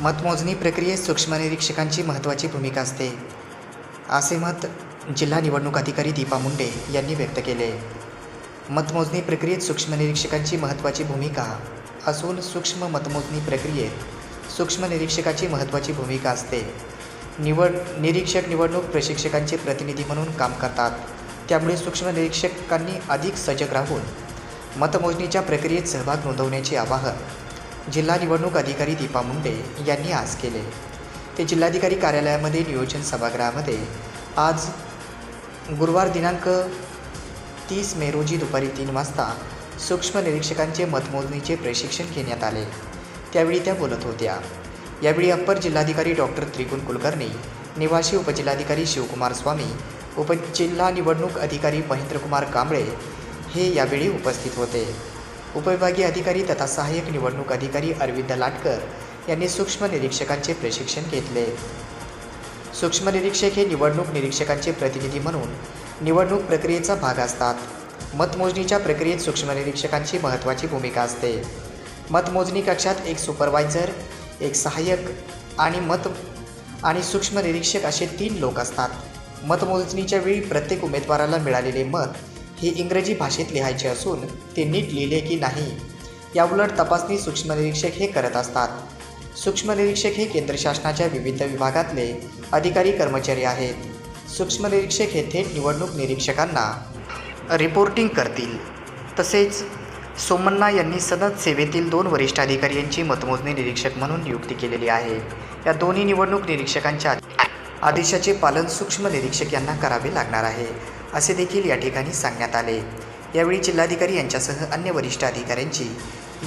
मतमोजणी प्रक्रियेत सूक्ष्म निरीक्षकांची महत्त्वाची भूमिका असते, असे मत जिल्हा निवडणूक अधिकारी दीपा मुंडे यांनी व्यक्त केले. मतमोजणी प्रक्रियेत सूक्ष्म निरीक्षकांची महत्त्वाची भूमिका असून सूक्ष्म मतमोजणी प्रक्रियेत सूक्ष्म निरीक्षकाची महत्त्वाची भूमिका असते. निरीक्षक निवडणूक प्रशिक्षकांचे प्रतिनिधी म्हणून काम करतात. त्यामुळे सूक्ष्म निरीक्षकांनी अधिक सजग राहून मतमोजणीच्या प्रक्रियेत सहभाग नोंदवण्याचे आवाहन जिल्हा निवडणूक अधिकारी दीपा मुंडे यांनी आज केले. ते जिल्हाधिकारी कार्यालयामध्ये नियोजन सभागृहामध्ये आज गुरुवार दिनांक 30 मे रोजी दुपारी 3 वाजता सूक्ष्म निरीक्षकांचे मतमोजणीचे प्रशिक्षण घेण्यात आले. त्यावेळी त्या बोलत होत्या. यावेळी अप्पर जिल्हाधिकारी डॉक्टर त्रिगुण कुलकर्णी, निवासी उपजिल्हाधिकारी शिवकुमार स्वामी, उपजिल्हा निवडणूक अधिकारी महेंद्रकुमार कांबळे हे यावेळी उपस्थित होते. उपविभागीय अधिकारी तथा सहाय्यक निवडणूक अधिकारी अरविंद लाटकर यांनी सूक्ष्म निरीक्षकांचे प्रशिक्षण घेतले. सूक्ष्म निरीक्षक हे निवडणूक निरीक्षकांचे प्रतिनिधी म्हणून निवडणूक प्रक्रियेचा भाग असतात. मतमोजणीच्या प्रक्रियेत सूक्ष्म निरीक्षकांची महत्त्वाची भूमिका असते. मतमोजणी कक्षात एक सुपरवायझर, एक सहाय्यक आणि सूक्ष्म निरीक्षक असे 3 लोक असतात. मतमोजणीच्या वेळी प्रत्येक उमेदवाराला मिळालेले मत हे इंग्रजी भाषेत लिहायचे असून ते नीट लिहिले की नाही याउलट तपासणी सूक्ष्म निरीक्षक हे करत असतात. सूक्ष्म निरीक्षक हे केंद्र शासनाच्या विविध विभागातले अधिकारी कर्मचारी आहेत. सूक्ष्म निरीक्षक हे थेट निवडणूक निरीक्षकांना रिपोर्टिंग करतील. तसेच सोमण्णा यांनी सनद सेवेतील 2 वरिष्ठ अधिकारी यांची मतमोजणी निरीक्षक म्हणून नियुक्ती केलेली आहे. या दोन्ही निवडणूक निरीक्षकांच्या आदेशाचे पालन सूक्ष्म निरीक्षक यांना करावे लागणार आहे, असे देखील या ठिकाणी सांगण्यात आले. यावेळी जिल्हाधिकारी यांच्यासह अन्य वरिष्ठ अधिकाऱ्यांची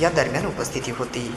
या दरम्यान उपस्थिती होती.